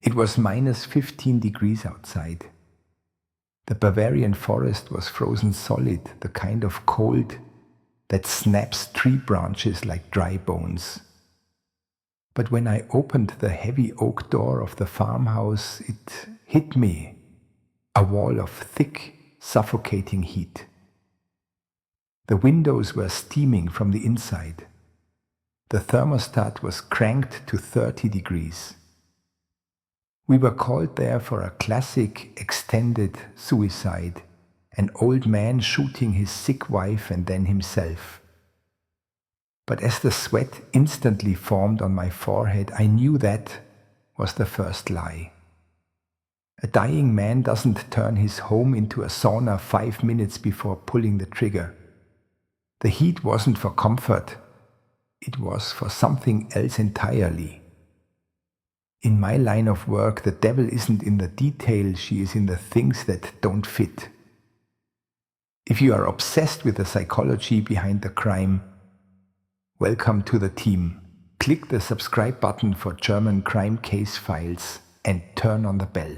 It was minus 15 degrees outside. The Bavarian Forest was frozen solid, the kind of cold that snaps tree branches like dry bones. But when I opened the heavy oak door of the farmhouse, it hit me, a wall of thick, suffocating heat. The windows were steaming from the inside. The thermostat was cranked to 30 degrees. We were called there for a classic extended suicide, an old man shooting his sick wife and then himself. But as the sweat instantly formed on my forehead, I knew that was the first lie. A dying man doesn't turn his home into a sauna 5 minutes before pulling the trigger. The heat wasn't for comfort, it was for something else entirely. In my line of work, the devil isn't in the detail, she is in the things that don't fit. If you are obsessed with the psychology behind the crime, welcome to the team. Click the subscribe button for German crime case files and turn on the bell.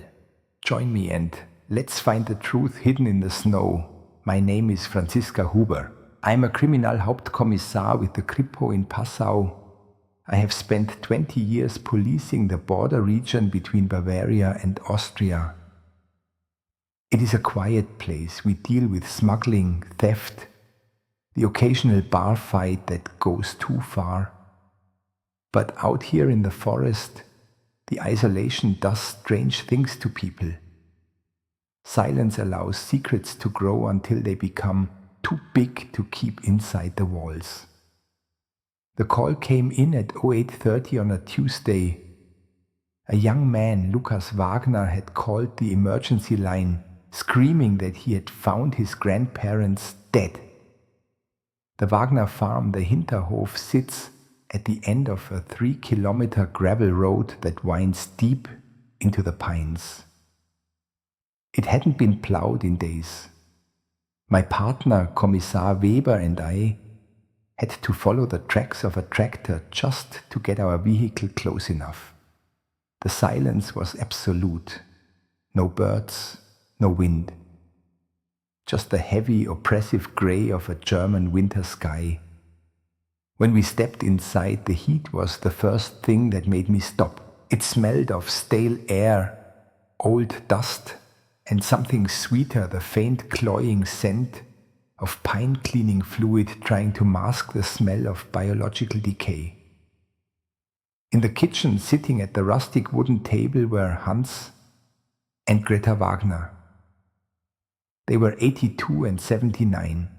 Join me and let's find the truth hidden in the snow. My name is Franziska Huber. I'm a Kriminalhauptkommissar with the Kripo in Passau. I have spent 20 years policing the border region between Bavaria and Austria. It is a quiet place. We deal with smuggling, theft, the occasional bar fight that goes too far. But out here in the forest, the isolation does strange things to people. Silence allows secrets to grow until they become too big to keep inside the walls. The call came in at 08:30 on a Tuesday. A young man, Wagner, had called the emergency line, screaming that he had found his grandparents dead. The Wagner farm, the Hinterhof, sits at the end of a 3-kilometer gravel road that winds deep into the pines. It hadn't been plowed in days. My partner, Kommissar Weber, and I had to follow the tracks of a tractor just to get our vehicle close enough. The silence was absolute. No birds, no wind. Just the heavy, oppressive grey of a German winter sky. When we stepped inside, the heat was the first thing that made me stop. It smelled of stale air, old dust, and something sweeter, the faint cloying scent of pine cleaning fluid trying to mask the smell of biological decay. In the kitchen, sitting at the rustic wooden table, were Hans and Greta Wagner. They were 82 and 79.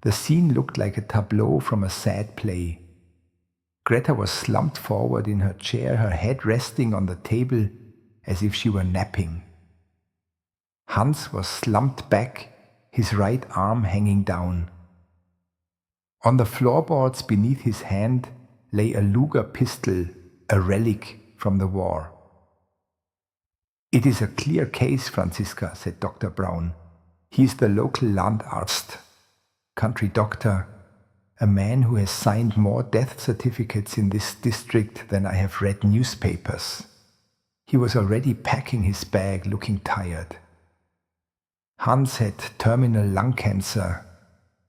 The scene looked like a tableau from a sad play. Greta was slumped forward in her chair, her head resting on the table as if she were napping. Hans was slumped back, his right arm hanging down. On the floorboards beneath his hand lay a Luger pistol, a relic from the war. "It is a clear case, Franziska," said Dr. Braun. "He is the local Landarzt, country doctor, a man who has signed more death certificates in this district than I have read newspapers." He was already packing his bag, looking tired. Hans had terminal lung cancer.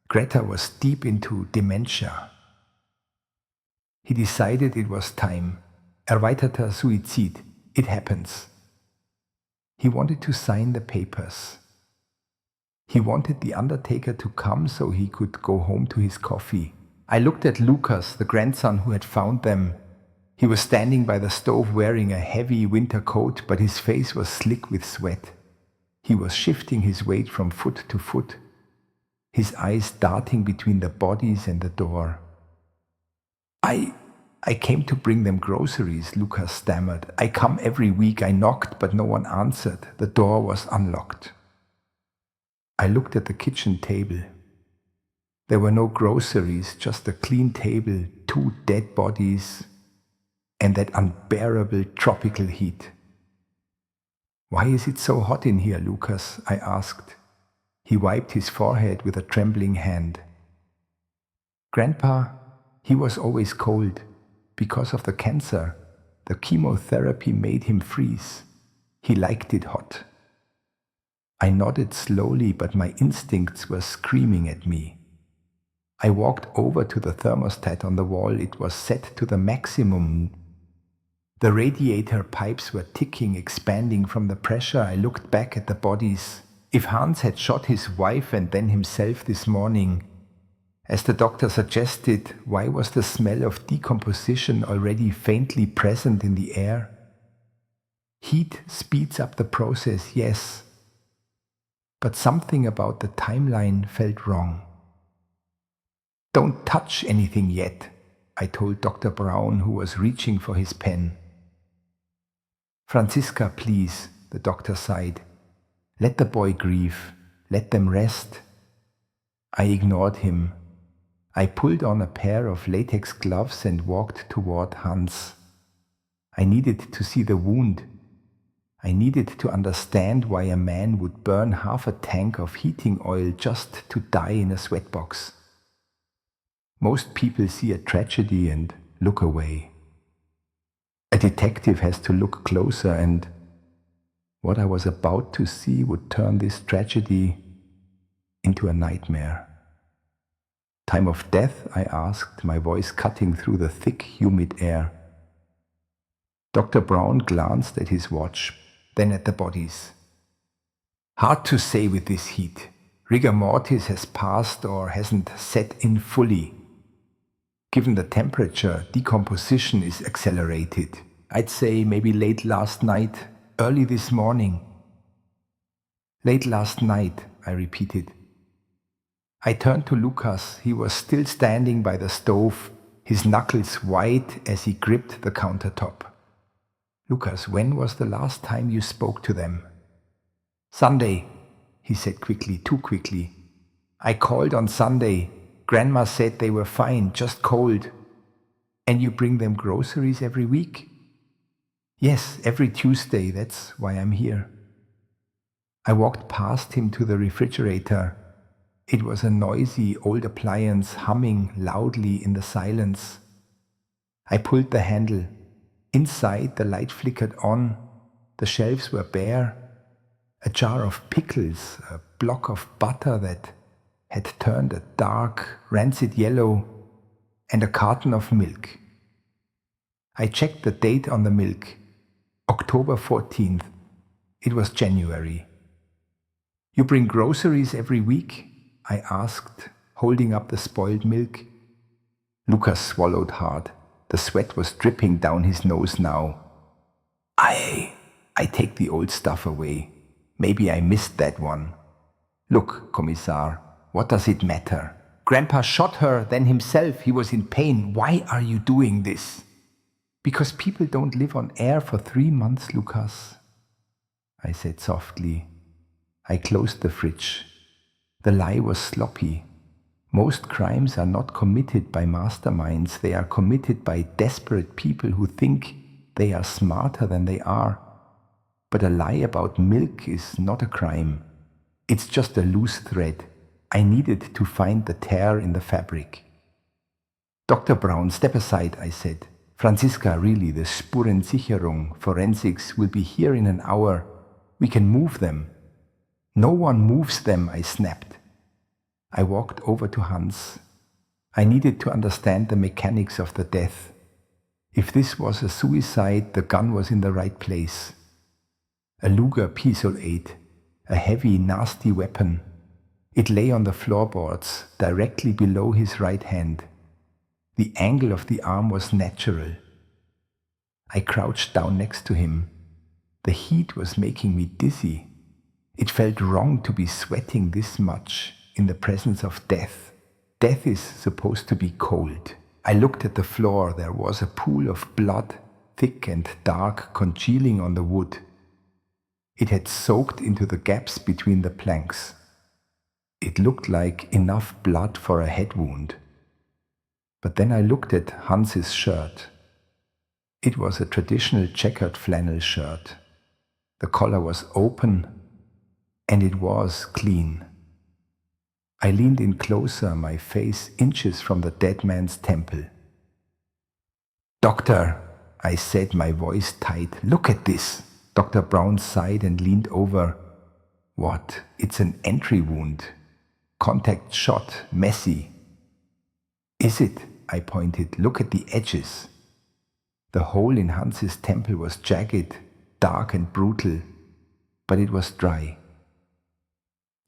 Greta was deep into dementia. He decided it was time. Erweiterter Suizid. It happens. He wanted to sign the papers. He wanted the undertaker to come so he could go home to his coffee. I looked at Lucas, the grandson who had found them. He was standing by the stove wearing a heavy winter coat, but his face was slick with sweat. He was shifting his weight from foot to foot, his eyes darting between the bodies and the door. I came to bring them groceries," Lucas stammered. "I come every week. I knocked, but no one answered. The door was unlocked." I looked at the kitchen table. There were no groceries, just a clean table, 2 dead bodies, and that unbearable tropical heat. "Why is it so hot in here, Lucas?" I asked. He wiped his forehead with a trembling hand. "Grandpa, he was always cold, because of the cancer. The chemotherapy made him freeze. He liked it hot. I nodded slowly, but my instincts were screaming at me. I walked over to the thermostat on the wall. It was set to the maximum. The radiator pipes were ticking, expanding from the pressure. I looked back at the bodies. If Hans had shot his wife and then himself this morning, as the doctor suggested, why was the smell of decomposition already faintly present in the air? Heat speeds up the process, yes, but something about the timeline felt wrong. "Don't touch anything yet," I told Dr. Brown, who was reaching for his pen. "Franziska, please," the doctor sighed. "Let the boy grieve. Let them rest." I ignored him. I pulled on a pair of latex gloves and walked toward Hans. I needed to see the wound. I needed to understand why a man would burn half a tank of heating oil just to die in a sweatbox. Most people see a tragedy and look away. A detective has to look closer, and what I was about to see would turn this tragedy into a nightmare. "Time of death?" I asked, my voice cutting through the thick, humid air. Dr. Brown glanced at his watch, then at the bodies. "Hard to say with this heat. Rigor mortis has passed or hasn't set in fully. Given the temperature, decomposition is accelerated. I'd say maybe late last night, early this morning." "Late last night," I repeated. I turned to Lukas. He was still standing by the stove, his knuckles white as he gripped the countertop. "Lukas, when was the last time you spoke to them?" "Sunday," he said quickly, too quickly. "I called on Sunday. Grandma said they were fine, just cold." "And you bring them groceries every week?" "Yes, every Tuesday. That's why I'm here." I walked past him to the refrigerator. It was a noisy old appliance humming loudly in the silence. I pulled the handle. Inside, the light flickered on. The shelves were bare. A jar of pickles, a block of butter that had turned a dark, rancid yellow, and a carton of milk. I checked the date on the milk. October 14th. It was January. "You bring groceries every week?" I asked, holding up the spoiled milk. Lukas swallowed hard. The sweat was dripping down his nose now. I take the old stuff away. Maybe I missed that one." "Look, Kommissar, what does it matter? Grandpa shot her, then himself. He was in pain. Why are you doing this?" "Because people don't live on air for 3 months, Lukas," I said softly. I closed the fridge. The lie was sloppy. Most crimes are not committed by masterminds. They are committed by desperate people who think they are smarter than they are. But a lie about milk is not a crime. It's just a loose thread. I needed to find the tear in the fabric. "Dr. Brown, step aside," I said. "Franziska, really, the Spurensicherung, forensics, will be here in an hour. We can move them." "No one moves them," I snapped. I walked over to Hans. I needed to understand the mechanics of the death. If this was a suicide, the gun was in the right place. A Luger Pistol 8, a heavy, nasty weapon. It lay on the floorboards, directly below his right hand. The angle of the arm was natural. I crouched down next to him. The heat was making me dizzy. It felt wrong to be sweating this much in the presence of death. Death is supposed to be cold. I looked at the floor. There was a pool of blood, thick and dark, congealing on the wood. It had soaked into the gaps between the planks. It looked like enough blood for a head wound. But then I looked at Hans's shirt. It was a traditional checkered flannel shirt. The collar was open, and it was clean. I leaned in closer, my face inches from the dead man's temple. "Doctor," I said, my voice tight. Look at this. Dr. Brown sighed and leaned over. What? It's an entry wound. Contact shot, messy. Is it? I pointed. Look at the edges. The hole in Hans's temple was jagged, dark and brutal, but it was dry.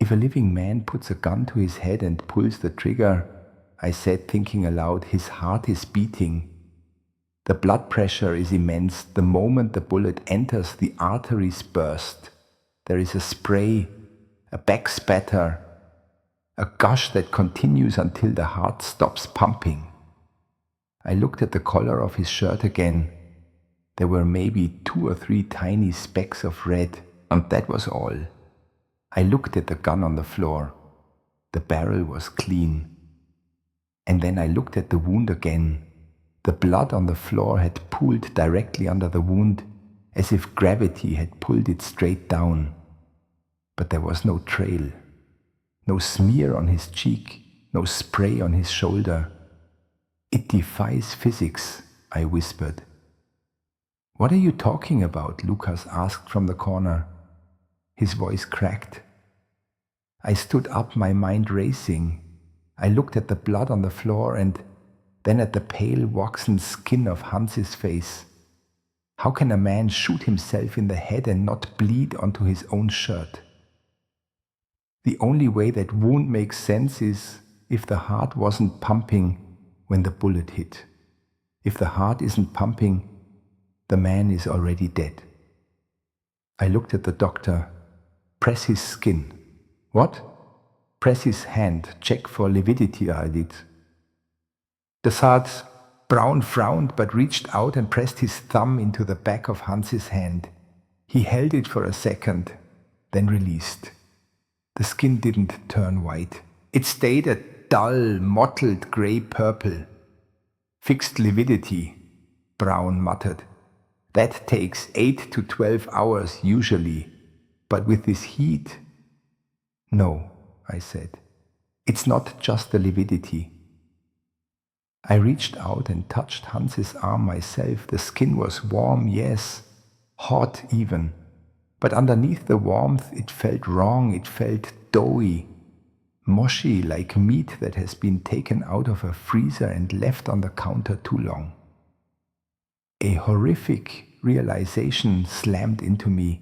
If a living man puts a gun to his head and pulls the trigger, I said, thinking aloud, his heart is beating. The blood pressure is immense. The moment the bullet enters, the arteries burst. There is a spray, a backspatter, a gush that continues until the heart stops pumping. I looked at the collar of his shirt again. There were maybe 2 or 3 tiny specks of red, and that was all. I looked at the gun on the floor. The barrel was clean. And then I looked at the wound again. The blood on the floor had pooled directly under the wound, as if gravity had pulled it straight down. But there was no trail, no smear on his cheek, no spray on his shoulder. It defies physics, I whispered. What are you talking about? Lucas asked from the corner. His voice cracked. I stood up, my mind racing. I looked at the blood on the floor and then at the pale, waxen skin of Hans's face. How can a man shoot himself in the head and not bleed onto his own shirt? The only way that wound makes sense is if the heart wasn't pumping when the bullet hit. If the heart isn't pumping, the man is already dead. I looked at the doctor. Press his skin. What? Press his hand. Check for lividity, I did. The Sergeant Brown frowned but reached out and pressed his thumb into the back of Hans's hand. He held it for a second, then released. The skin didn't turn white. It stayed a dull, mottled grey-purple. Fixed lividity, Brown muttered. That takes 8 to 12 hours usually, but with this heat... No, I said. It's not just the lividity. I reached out and touched Hans's arm myself. The skin was warm, yes, hot even. But underneath the warmth it felt wrong, it felt doughy, mushy, like meat that has been taken out of a freezer and left on the counter too long. A horrific realization slammed into me.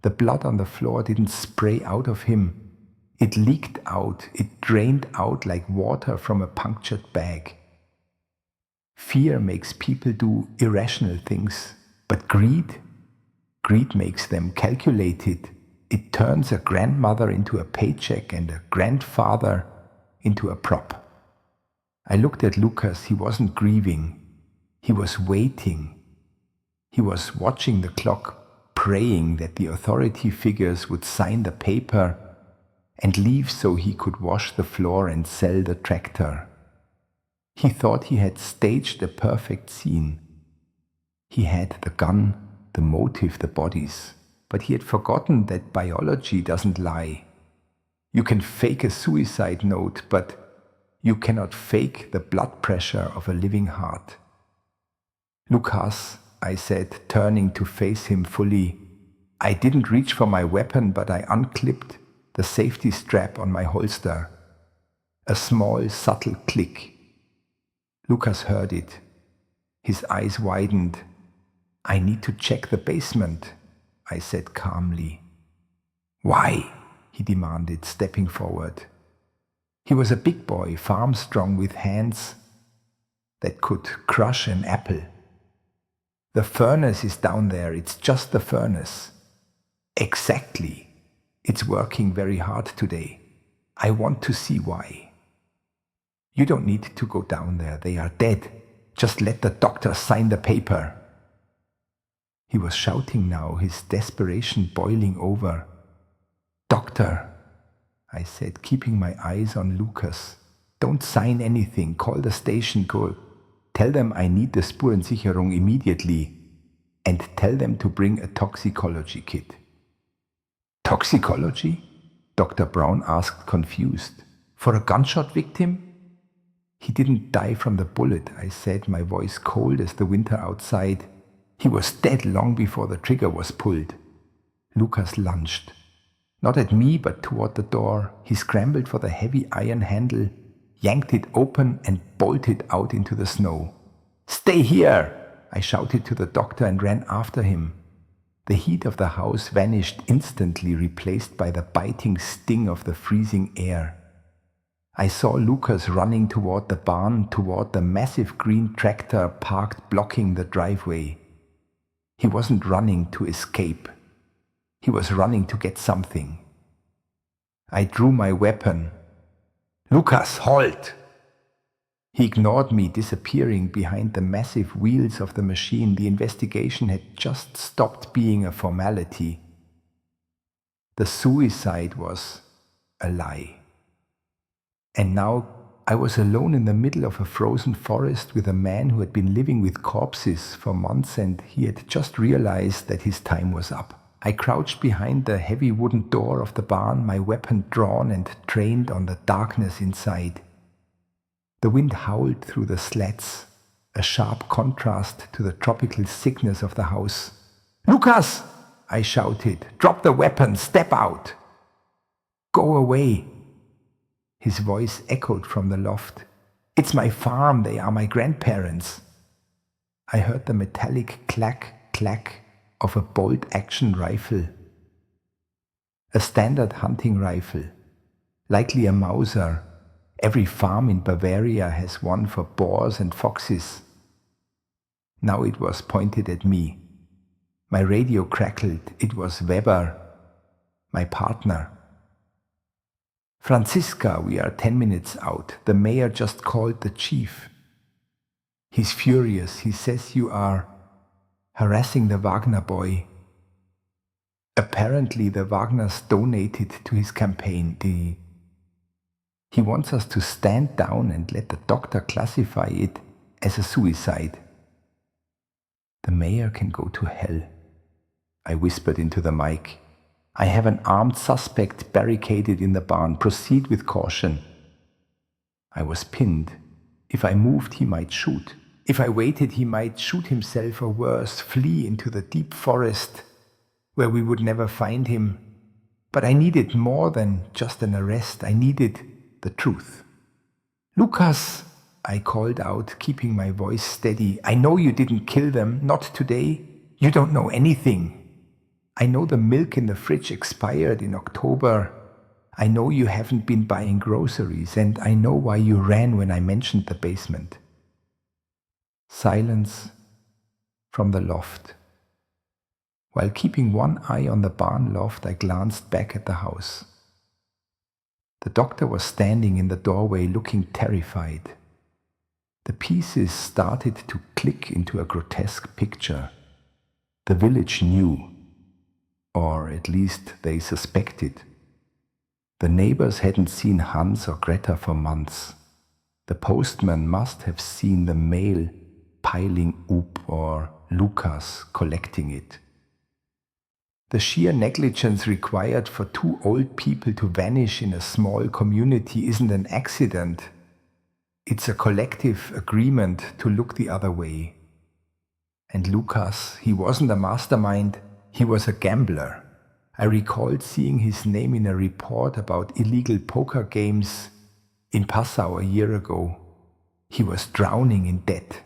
The blood on the floor didn't spray out of him. It leaked out, it drained out like water from a punctured bag. Fear makes people do irrational things, but greed makes them calculated. It turns a grandmother into a paycheck and a grandfather into a prop. I looked at Lucas. He wasn't grieving. He was waiting. He was watching the clock, praying that the authority figures would sign the paper and leave so he could wash the floor and sell the tractor. He thought he had staged a perfect scene. He had the gun, the motive, the bodies, but he had forgotten that biology doesn't lie. You can fake a suicide note, but you cannot fake the blood pressure of a living heart. Lucas, I said, turning to face him fully, I didn't reach for my weapon, but I unclipped the safety strap on my holster. A small, subtle click. Lucas heard it. His eyes widened. I need to check the basement, I said calmly. Why? He demanded, stepping forward. He was a big boy, farm-strong, with hands that could crush an apple. The furnace is down there. It's just the furnace. Exactly. It's working very hard today. I want to see why. You don't need to go down there. They are dead. Just let the doctor sign the paper. He was shouting now, his desperation boiling over. Doctor, I said, keeping my eyes on Lucas. Don't sign anything. Call the station. Go. Tell them I need the Spurensicherung immediately. And tell them to bring a toxicology kit. Toxicology? Dr. Brown asked, confused. For a gunshot victim? He didn't die from the bullet, I said, my voice cold as the winter outside. He was dead long before the trigger was pulled. Lucas lunged. Not at me, but toward the door. He scrambled for the heavy iron handle, yanked it open and bolted out into the snow. "Stay here!" I shouted to the doctor and ran after him. The heat of the house vanished instantly, replaced by the biting sting of the freezing air. I saw Lucas running toward the barn, toward the massive green tractor parked blocking the driveway. He wasn't running to escape. He was running to get something. I drew my weapon. "Lucas, halt!" He ignored me, disappearing behind the massive wheels of the machine. The investigation had just stopped being a formality. The suicide was a lie. And now I was alone in the middle of a frozen forest with a man who had been living with corpses for months, and he had just realized that his time was up. I crouched behind the heavy wooden door of the barn, my weapon drawn and trained on the darkness inside. The wind howled through the slats, a sharp contrast to the tropical sickness of the house. "Lucas!" I shouted. "Drop the weapon! Step out!" "Go away!" His voice echoed from the loft. "It's my farm. They are my grandparents." I heard the metallic clack, clack of a bolt-action rifle. A standard hunting rifle, likely a Mauser. Every farm in Bavaria has one for boars and foxes. Now it was pointed at me. My radio crackled. It was Weber, my partner. "Franziska, we are 10 minutes out. The mayor just called the chief. He's furious. He says you are harassing the Wagner boy. Apparently the Wagners donated to his campaign. He wants us to stand down and let the doctor classify it as a suicide." "The mayor can go to hell," I whispered into the mic. "I have an armed suspect barricaded in the barn. Proceed with caution." I was pinned. If I moved, he might shoot. If I waited, he might shoot himself or worse, flee into the deep forest where we would never find him. But I needed more than just an arrest. I needed the truth. "Lucas!" I called out, keeping my voice steady. "I know you didn't kill them. Not today. You don't know anything. I know the milk in the fridge expired in October. I know you haven't been buying groceries, and I know why you ran when I mentioned the basement." Silence from the loft. While keeping one eye on the barn loft, I glanced back at the house. The doctor was standing in the doorway looking terrified. The pieces started to click into a grotesque picture. The village knew, or at least they suspected. The neighbors hadn't seen Hans or Greta for months. The postman must have seen the mail piling up or Lucas collecting it. The sheer negligence required for two old people to vanish in a small community isn't an accident. It's a collective agreement to look the other way. And Lucas, he wasn't a mastermind, he was a gambler. I recalled seeing his name in a report about illegal poker games in Passau a year ago. He was drowning in debt.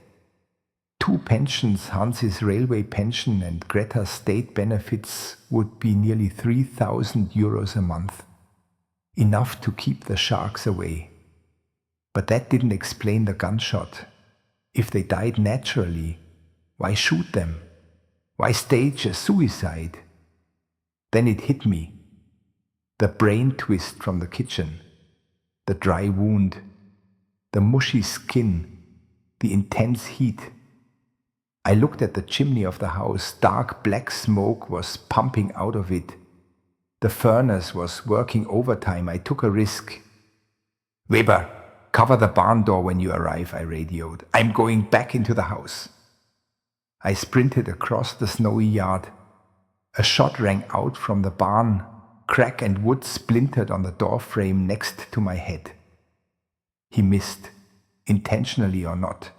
2 pensions, Hans's railway pension and Greta's state benefits, would be nearly 3,000 euros a month. Enough to keep the sharks away. But that didn't explain the gunshot. If they died naturally, why shoot them? Why stage a suicide? Then it hit me. The brain twist from the kitchen. The dry wound. The mushy skin. The intense heat. I looked at the chimney of the house. Dark black smoke was pumping out of it. The furnace was working overtime. I took a risk. "Weber, cover the barn door when you arrive," I radioed. "I'm going back into the house." I sprinted across the snowy yard. A shot rang out from the barn. Crack and wood splintered on the door frame next to my head. He missed. intentionally or not.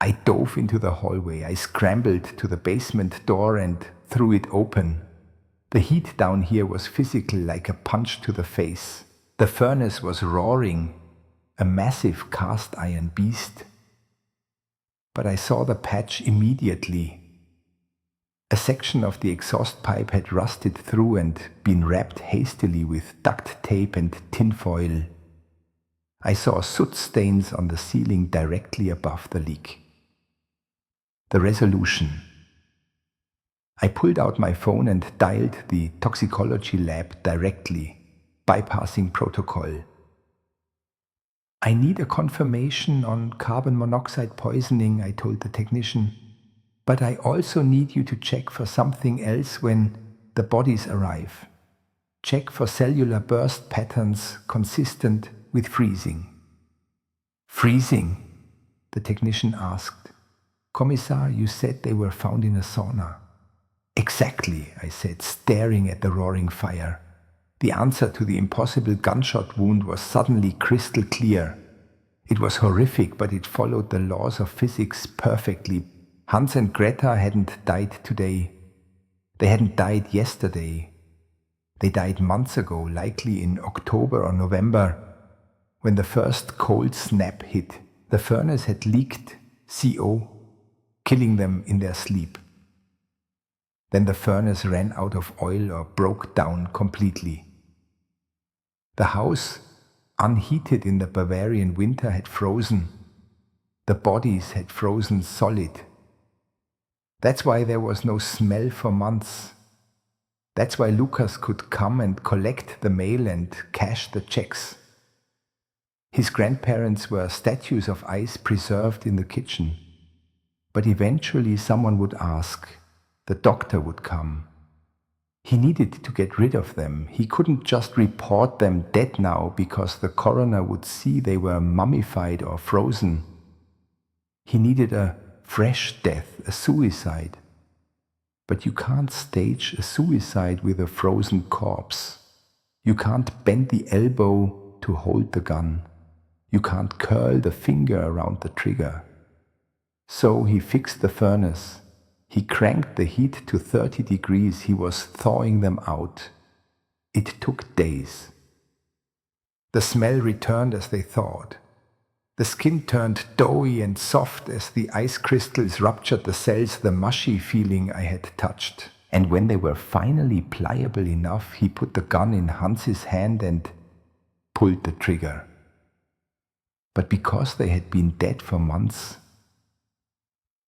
I dove into the hallway. I scrambled to the basement door and threw it open. The heat down here was physical, like a punch to the face. The furnace was roaring, a massive cast iron beast. But I saw the patch immediately. A section of the exhaust pipe had rusted through and been wrapped hastily with duct tape and tinfoil. I saw soot stains on the ceiling directly above the leak. The resolution. I pulled out my phone and dialed the toxicology lab directly, bypassing protocol. I need a confirmation on carbon monoxide poisoning, I told the technician, but I also need you to check for something else when the bodies arrive. Check for cellular burst patterns consistent with freezing. Freezing? The technician asked. Kommissar, you said they were found in a sauna. Exactly, I said, staring at the roaring fire. The answer to the impossible gunshot wound was suddenly crystal clear. It was horrific, but it followed the laws of physics perfectly. Hans and Greta hadn't died today. They hadn't died yesterday. They died months ago, likely in October or November, when the first cold snap hit. The furnace had leaked CO, killing them in their sleep. Then the furnace ran out of oil or broke down completely. The house, unheated in the Bavarian winter, had frozen. The bodies had frozen solid. That's why there was no smell for months. That's why Lukas could come and collect the mail and cash the checks. His grandparents were statues of ice preserved in the kitchen. But eventually someone would ask. The doctor would come. He needed to get rid of them. He couldn't just report them dead now because the coroner would see they were mummified or frozen. He needed a fresh death, a suicide. But you can't stage a suicide with a frozen corpse. You can't bend the elbow to hold the gun. You can't curl the finger around the trigger. So he fixed the furnace. He cranked the heat to 30 degrees. He was thawing them out. It took days. The smell returned as they thawed. The skin turned doughy and soft as the ice crystals ruptured the cells, the mushy feeling I had touched. And when they were finally pliable enough, he put the gun in Hans's hand and pulled the trigger. But because they had been dead for months,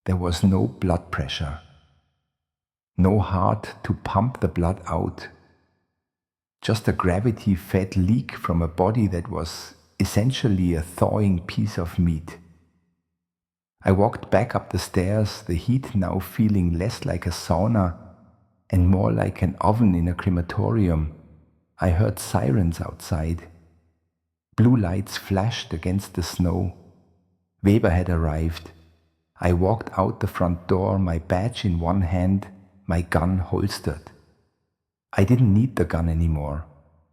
there was no blood pressure, no heart to pump the blood out, just a gravity-fed leak from a body that was essentially a thawing piece of meat. I walked back up the stairs, the heat now feeling less like a sauna and more like an oven in a crematorium. I heard sirens outside. Blue lights flashed against the snow. Weber had arrived. I walked out the front door, my badge in one hand, my gun holstered. I didn't need the gun anymore.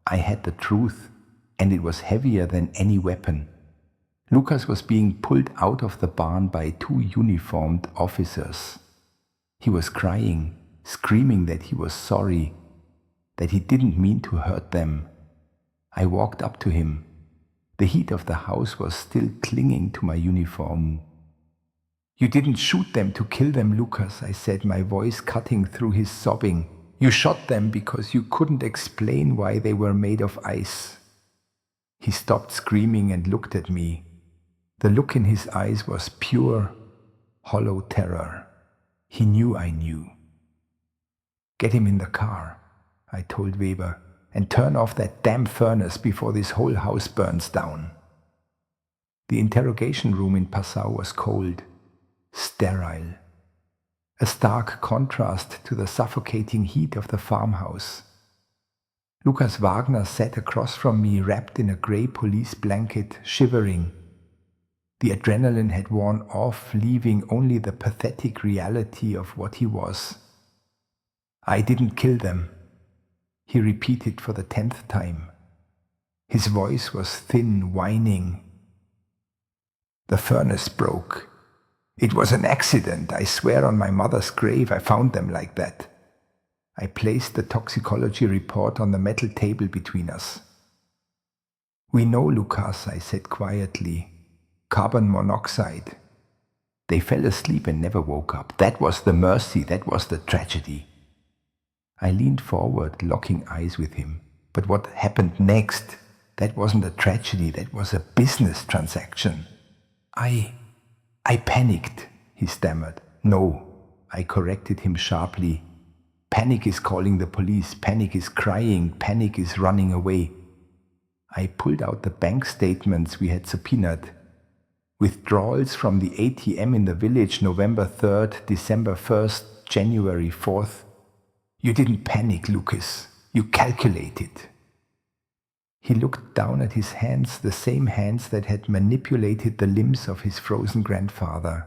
I had the truth, and it was heavier than any weapon. Lukas was being pulled out of the barn by 2 uniformed officers. He was crying, screaming that he was sorry, that he didn't mean to hurt them. I walked up to him. The heat of the house was still clinging to my uniform. You didn't shoot them to kill them, Lukas, I said, my voice cutting through his sobbing. You shot them because you couldn't explain why they were made of ice. He stopped screaming and looked at me. The look in his eyes was pure, hollow terror. He knew I knew. Get him in the car, I told Weber, and turn off that damn furnace before this whole house burns down. The interrogation room in Passau was cold, sterile, a stark contrast to the suffocating heat of the farmhouse. Lukas Wagner sat across from me, wrapped in a grey police blanket, shivering. The adrenaline had worn off, leaving only the pathetic reality of what he was. I didn't kill them, he repeated for the 10th time. His voice was thin, whining. The furnace broke. It was an accident. I swear on my mother's grave I found them like that. I placed the toxicology report on the metal table between us. We know, Lucas, I said quietly. Carbon monoxide. They fell asleep and never woke up. That was the mercy, that was the tragedy. I leaned forward, locking eyes with him. But what happened next? That wasn't a tragedy, that was a business transaction. I panicked, he stammered. No, I corrected him sharply. Panic is calling the police, panic is crying, panic is running away. I pulled out the bank statements we had subpoenaed. Withdrawals from the ATM in the village, November 3rd, December 1st, January 4th. You didn't panic, Lucas. You calculated. He looked down at his hands, the same hands that had manipulated the limbs of his frozen grandfather.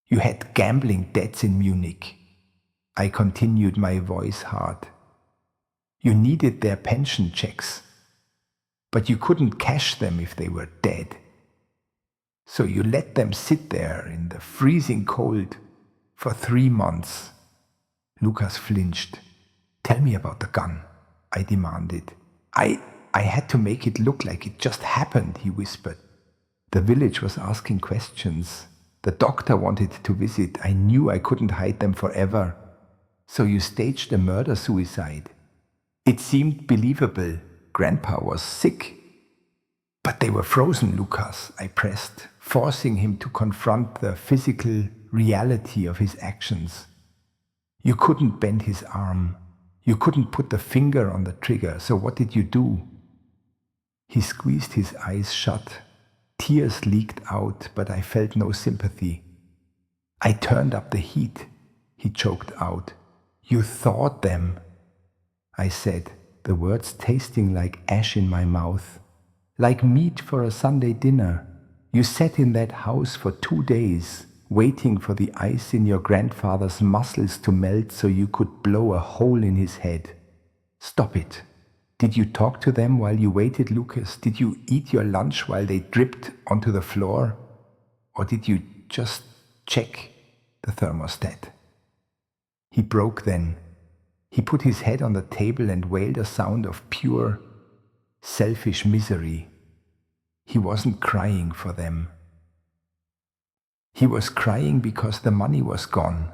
You had gambling debts in Munich. I continued, my voice hard. You needed their pension checks, but you couldn't cash them if they were dead. So you let them sit there in the freezing cold for 3 months. Lucas flinched. Tell me about the gun, I demanded. I had to make it look like it just happened, he whispered. The village was asking questions. The doctor wanted to visit. I knew I couldn't hide them forever. So you staged a murder-suicide. It seemed believable. Grandpa was sick. But they were frozen, Lucas, I pressed, forcing him to confront the physical reality of his actions. You couldn't bend his arm. You couldn't put the finger on the trigger, so what did you do? He squeezed his eyes shut. Tears leaked out, but I felt no sympathy. I turned up the heat, he choked out. You thawed them, I said, the words tasting like ash in my mouth. Like meat for a Sunday dinner. You sat in that house for 2 days, waiting for the ice in your grandfather's muscles to melt so you could blow a hole in his head. Stop it. Did you talk to them while you waited, Lucas? Did you eat your lunch while they dripped onto the floor? Or did you just check the thermostat? He broke then. He put his head on the table and wailed a sound of pure, selfish misery. He wasn't crying for them. He was crying because the money was gone.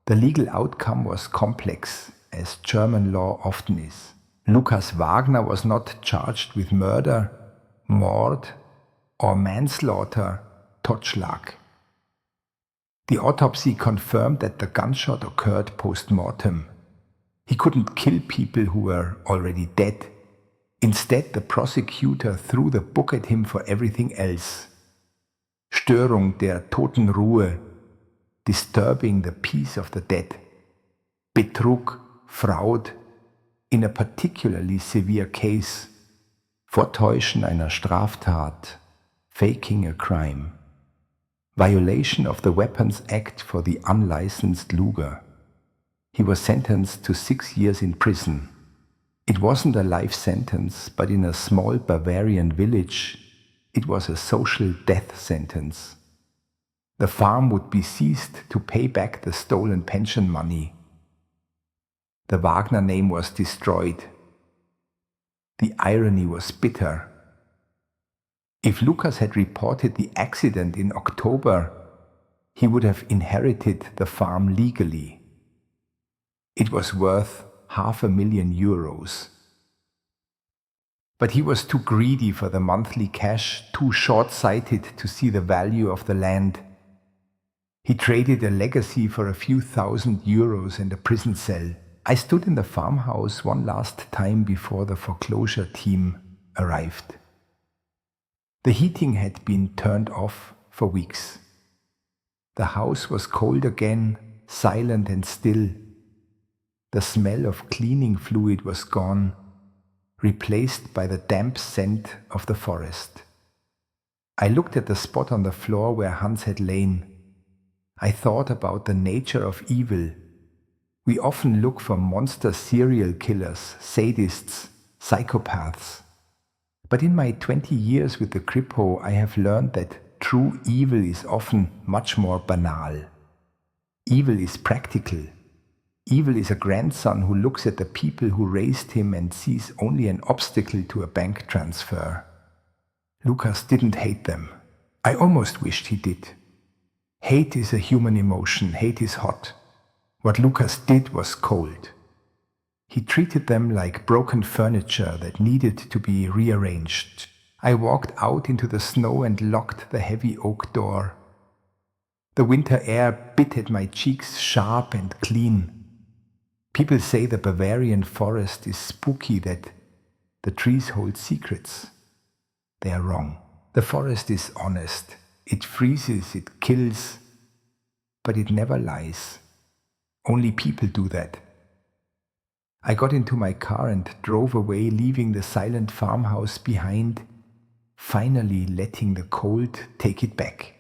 The legal outcome was complex, as German law often is. Lucas Wagner was not charged with murder, Mord, or manslaughter, Totschlag. The autopsy confirmed that the gunshot occurred post-mortem. He couldn't kill people who were already dead. Instead, the prosecutor threw the book at him for everything else. Störung der Totenruhe, disturbing the peace of the dead. Betrug, Fraud, in a particularly severe case. Vortäuschen einer Straftat, faking a crime. Violation of the Weapons Act for the unlicensed Luger. He was sentenced to 6 years in prison. It wasn't a life sentence, but in a small Bavarian village, it was a social death sentence. The farm would be seized to pay back the stolen pension money. The Wagner name was destroyed. The irony was bitter. If Lucas had reported the accident in October, he would have inherited the farm legally. It was worth €500,000. But he was too greedy for the monthly cash, too short-sighted to see the value of the land. He traded a legacy for a few €1,000 and a prison cell. I stood in the farmhouse one last time before the foreclosure team arrived. The heating had been turned off for weeks. The house was cold again, silent and still. The smell of cleaning fluid was gone, replaced by the damp scent of the forest. I looked at the spot on the floor where Hans had lain. I thought about the nature of evil. We often look for monster serial killers, sadists, psychopaths. But in my 20 years with the Kripo, I have learned that true evil is often much more banal. Evil is practical. Evil is a grandson who looks at the people who raised him and sees only an obstacle to a bank transfer. Lucas didn't hate them. I almost wished he did. Hate is a human emotion. Hate is hot. What Lucas did was cold. He treated them like broken furniture that needed to be rearranged. I walked out into the snow and locked the heavy oak door. The winter air bit at my cheeks sharp and clean. People say the Bavarian forest is spooky, that the trees hold secrets. They are wrong. The forest is honest. It freezes, it kills, but it never lies. Only people do that. I got into my car and drove away, leaving the silent farmhouse behind, finally letting the cold take it back.